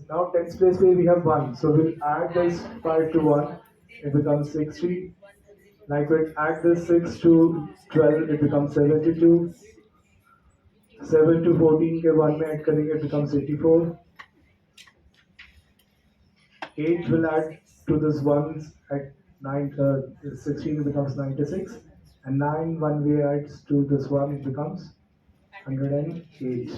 Now tens place where we have 1. So we'll add this 5 to 1. It becomes 60. Like we'll add this 6 to 12. It becomes 72. 7 to 14 के 1 में add करेंगे it becomes 84. 8 will add to this 1 at 9, 16 it becomes 96. And 9 1 way adds to this 1 it becomes 108.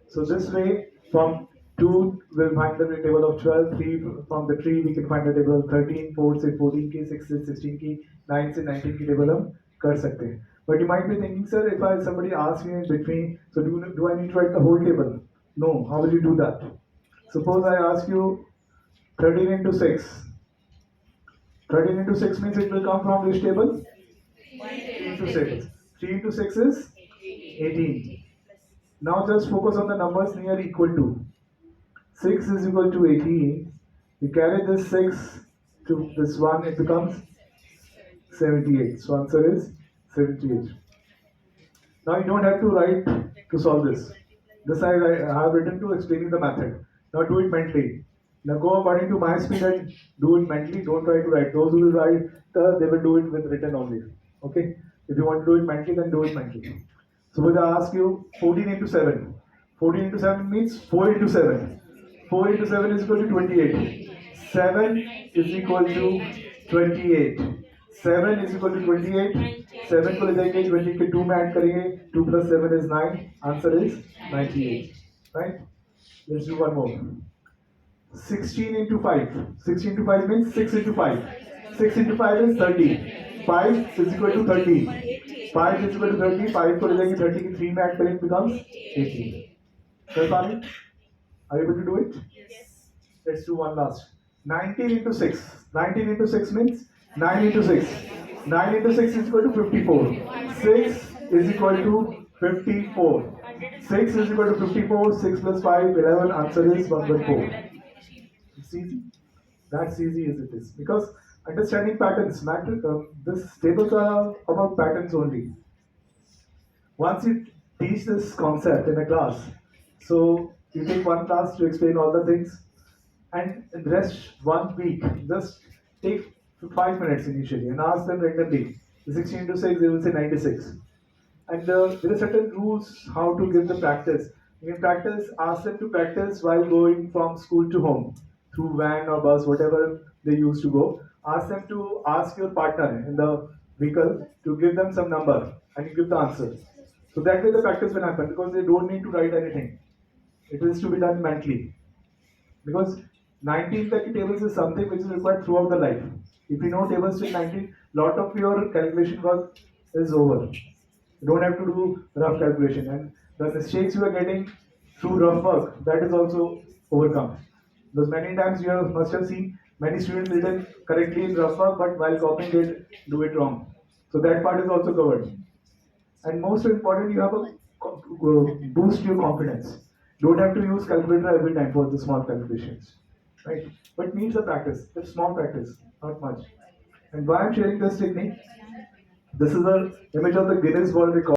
So this way, from 2 we'll find the table of 12, 3 from the 3 we can find the table of 13, 4 से 14 की, 6 से 16 की, 9 से 19 की table हम कर सकते हैं. But you might be thinking, sir, if somebody asks me in between, so do I need to write the whole table? No, how will you do that? Suppose I ask you 13 into 6. 13 into 6 means it will come from which table? 3 into 6. 3 into 6 is 18. Now just focus on the numbers near equal to. 6 is equal to 18. You carry this 6 to this 1, it becomes 78. So answer is 78. Now you don't have to write to solve this. This I have written to explaining the method. Now do it mentally. Now go according to my speed and do it mentally. Don't try to write. Those who will write, they will do it with written only. Okay? If you want to do it mentally, then do it mentally. So when I ask you 14 into 7. 14 into 7 means 4 into 7. 4 into 7 is equal to 28. 7 is equal to 28. 7 is equal to 28. 7 को ले जाएंगे 20 के 2 में add करेंगे 2 plus 7 is 9. Answer is 98. Right? Let's do one more. 16 into 5. 16 into 5 means 6 into 5. 6 into 5 is 30. 5 is equal to 30. 5 is equal to 30. 5 को ले जाएंगे 30 के 3 में ऐड करेंगे becomes 18. Sir, are you able to do it? Yes. Let's do one last. 19 into 6. 19 into 6 means 9 into 6. 9 into 6 is equal to 54. 6 is equal to 54. 6 is equal to 54. 6 plus 5, 11. Answer is 114. It's easy. That's easy as it is. Because understanding patterns matter. This tables are about patterns only. Once you teach this concept in a class, so you take one class to explain all the things, and the rest 1 week, just take 5 minutes initially and ask them randomly. 16 into 6, they will say 96. And there are certain rules how to give the practice. In practice, ask them to practice while going from school to home through van or bus, whatever they used to go. Ask them to ask your partner in the vehicle to give them some number and you give the answer. So that way the practice will happen because they don't need to write anything. It is to be done mentally. Because 19 lucky tables is something which is required throughout the life. If you know tables till 19, lot of your calculation work is over. You don't have to do rough calculation, and the mistakes you are getting through rough work, that is also overcome. Because many times you must have seen many students written correctly in rough work, but while copying it, do it wrong. So that part is also covered. And most important, you have a boost your confidence. Don't have to use calculator every time for the small calculations, right? But needs a practice. It's small practice, not much. And why I'm sharing this technique? This is an image of the Guinness World Record.